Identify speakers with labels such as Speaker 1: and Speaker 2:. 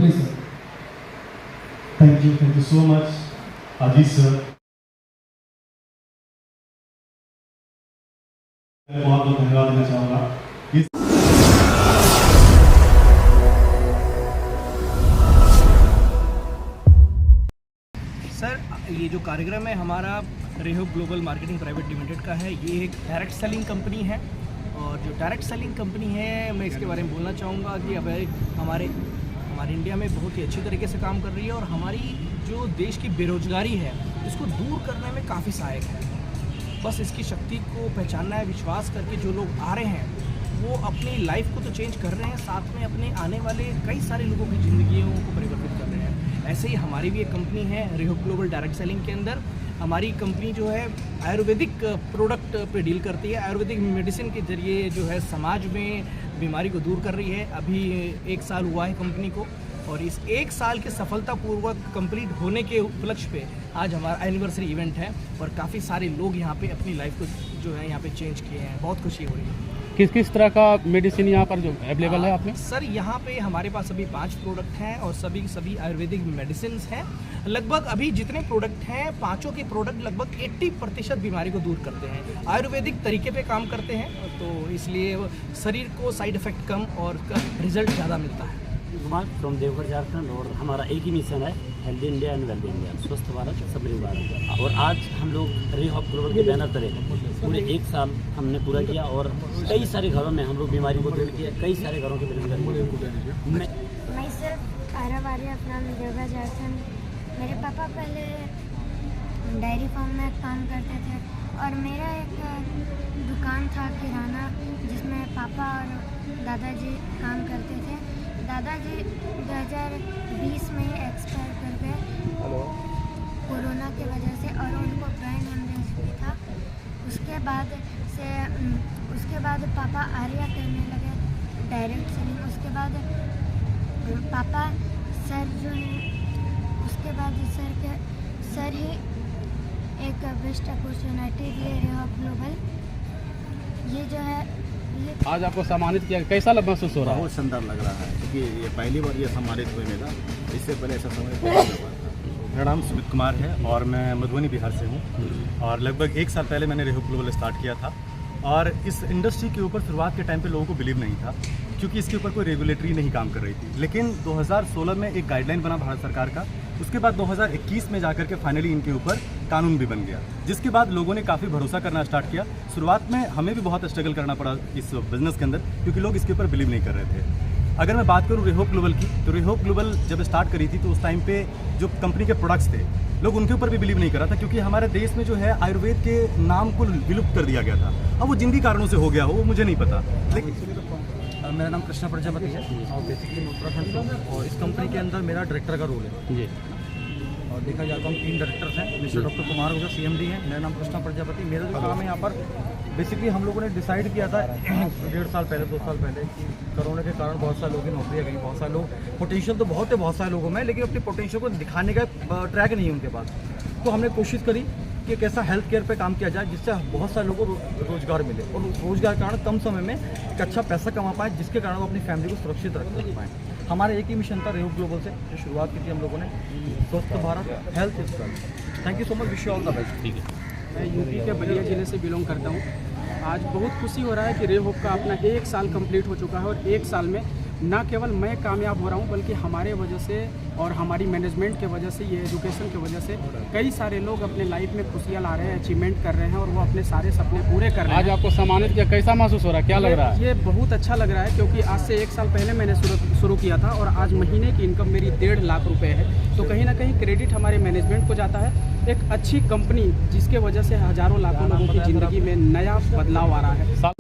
Speaker 1: Please sir.
Speaker 2: Thank you so much Ajit sir. मैं बहुत बहुत धन्यवाद देना चाहूँगा।
Speaker 3: सर, ये जो कार्यक्रम है हमारा रेहोप ग्लोबल मार्केटिंग प्राइवेट लिमिटेड का है। ये एक डायरेक्ट सेलिंग कंपनी है, और जो डायरेक्ट सेलिंग कंपनी है मैं इसके बारे में बोलना चाहूँगा कि अब हमारे इंडिया में बहुत ही अच्छी तरीके से काम कर रही है, और हमारी जो देश की बेरोजगारी है इसको दूर करने में काफ़ी सहायक है। बस इसकी शक्ति को पहचानना है, विश्वास करके जो लोग आ रहे हैं वो अपनी लाइफ को तो चेंज कर रहे हैं, साथ में अपने आने वाले कई सारे लोगों की ज़िंदगियों को परिवर्तित कर रहे हैं। ऐसे ही हमारी भी एक कंपनी है रेहोप ग्लोबल डायरेक्ट सेलिंग के अंदर। हमारी कंपनी जो है आयुर्वेदिक प्रोडक्ट पे डील करती है। आयुर्वेदिक मेडिसिन के जरिए जो है समाज में बीमारी को दूर कर रही है। अभी 1 साल हुआ है कंपनी को, और इस 1 साल के सफलतापूर्वक कंप्लीट होने के उपलक्ष्य पे आज हमारा एनिवर्सरी इवेंट है, और काफ़ी सारे लोग यहाँ पे अपनी लाइफ को जो है यहाँ पे चेंज किए हैं। बहुत खुशी हो रही है।
Speaker 1: किस तरह का मेडिसिन यहाँ पर जो अवेलेबल है आपने?
Speaker 3: सर, यहाँ पे हमारे पास अभी 5 प्रोडक्ट हैं, और सभी आयुर्वेदिक मेडिसिन हैं। लगभग अभी जितने प्रोडक्ट हैं, पाँचों के प्रोडक्ट लगभग 80% बीमारी को दूर करते हैं, आयुर्वेदिक तरीके पे काम करते हैं, तो इसलिए शरीर को साइड इफ़ेक्ट कम और रिजल्ट ज़्यादा मिलता है।
Speaker 4: कुमार फ्रॉम देवघर झारखंड, और हमारा एक ही मिशन है, healthy India and wealthy India, स्वस्थ भारत समृद्ध भारत। और आज हम लोग रेहोप ग्लोबल के बैनर तले पूरे 1 साल हमने पूरा किया, और कई सारे घरों में हम लोग बीमारी को दूर किया, कई सारे घरों की बेरोजगारी।
Speaker 5: मैं सिर्फ आरावारिया फ्रॉम देवघर झारखंड। मेरे पापा पहले डायरी फार्म में काम करते थे, और मेरा एक दुकान था किराना, जिसमें पापा और दादाजी काम करते थे। दादाजी 2020 में एक्सपायर कर गए कोरोना की वजह से, और उनको ब्रेन हेमरेज भी था। उसके बाद पापा आर्या करने लगे डायरेक्ट सेलिंग। उसके बाद पापा सर जो है, उसके बाद सर ही एक बेस्ट अपॉर्चुनिटी दिए रेहोप ग्लोबल। ये जो है
Speaker 1: आज आपको सम्मानित किया, कैसा महसूस हो रहा है?
Speaker 6: बहुत सुंदर लग रहा है, क्योंकि ये पहली बार ये सम्मानित हुए मेरा। इससे पहले ऐसा सम्मानित नहीं हुआ था।
Speaker 2: मेरा नाम सुमित कुमार है, और मैं मधुबनी बिहार से हूँ, और लगभग 1 साल पहले मैंने रेहोप ग्लोबल स्टार्ट किया था। और इस इंडस्ट्री के ऊपर शुरुआत के टाइम पे लोगों को बिलीव नहीं था, क्योंकि इसके ऊपर कोई रेगुलेटरी नहीं काम कर रही थी। लेकिन 2016 में एक गाइडलाइन बना भारत सरकार का, उसके बाद 2021 में जाकर के फाइनली इनके ऊपर कानून भी बन गया, जिसके बाद लोगों ने काफ़ी भरोसा करना स्टार्ट किया। शुरुआत में हमें भी बहुत स्ट्रगल करना पड़ा इस बिज़नेस के अंदर, क्योंकि लोग इसके ऊपर बिलीव नहीं कर रहे थे। अगर मैं बात करूँ रेहोप ग्लोबल की, तो रेहोप ग्लोबल जब स्टार्ट करी थी तो उस टाइम पे जो कंपनी के प्रोडक्ट्स थे, लोग उनके ऊपर भी बिलीव नहीं कर रहा था, क्योंकि हमारे देश में जो है आयुर्वेद के नाम को विलुप्त कर दिया गया था। अब वो जिन भी कारणों से हो गया हो वो मुझे नहीं पता, लेकिन
Speaker 7: मेरा नाम कृष्णा प्रजापति है, और बेसिकली उत्तराखंड से हूँ, और इस कंपनी के अंदर मेरा डायरेक्टर का रोल है जी। और देखा जाए तो हम 3 डायरेक्टर्स हैं। मिस्टर डॉक्टर कुमार जो CMD हैं, मेरा नाम कृष्णा प्रजापति। मेरा जो काम है यहाँ पर, बेसिकली हम लोगों ने डिसाइड किया था 1.5 साल पहले 2 साल पहले कि कोरोना के कारण बहुत सारे लोगों की नौकरियाँ गई, बहुत सारे लोग, पोटेंशियल तो बहुत है बहुत सारे लोगों में, लेकिन अपनी पोटेंशियल को दिखाने का ट्रैक नहीं है उनके पास। तो हमने कोशिश करी कि कैसा हेल्थ केयर पे काम किया जाए, जिससे बहुत सारे लोगों को रोजगार मिले, और रोजगार के कारण कम समय में एक अच्छा पैसा कमा पाए, जिसके कारण वो अपनी फैमिली को सुरक्षित रख पाएँ। हमारा एक ही मिशन था रेहोप ग्लोबल से, जो शुरुआत की थी हम लोगों ने, स्वस्थ Bharat, health is wealth. Thank you so much, wish you all the best.
Speaker 1: ठीक है।
Speaker 8: मैं यूपी के बलिया ज़िले से बिलोंग करता हूँ। आज बहुत खुशी हो रहा है कि रेहोप का अपना 1 साल कंप्लीट हो चुका है, और 1 साल में ना केवल मैं कामयाब हो रहा हूँ, बल्कि हमारे वजह से और हमारी मैनेजमेंट के वजह से, ये एजुकेशन के वजह से कई सारे लोग अपने लाइफ में खुशियाँ ला रहे हैं, अचीवमेंट कर रहे हैं, और वो अपने सारे सपने पूरे कर रहे हैं।
Speaker 1: आज आपको सम्मानित किया, कैसा महसूस हो रहा है, क्या लग रहा है?
Speaker 8: ये बहुत अच्छा लग रहा है, क्योंकि आज से 1 साल पहले मैंने शुरू किया था, और आज महीने की इनकम मेरी 1.5 लाख रुपए है। तो कहीं ना कहीं क्रेडिट हमारे मैनेजमेंट को जाता है। एक अच्छी कंपनी जिसके वजह से हज़ारों लाखों लोगों की ज़िंदगी में नया बदलाव आ रहा है।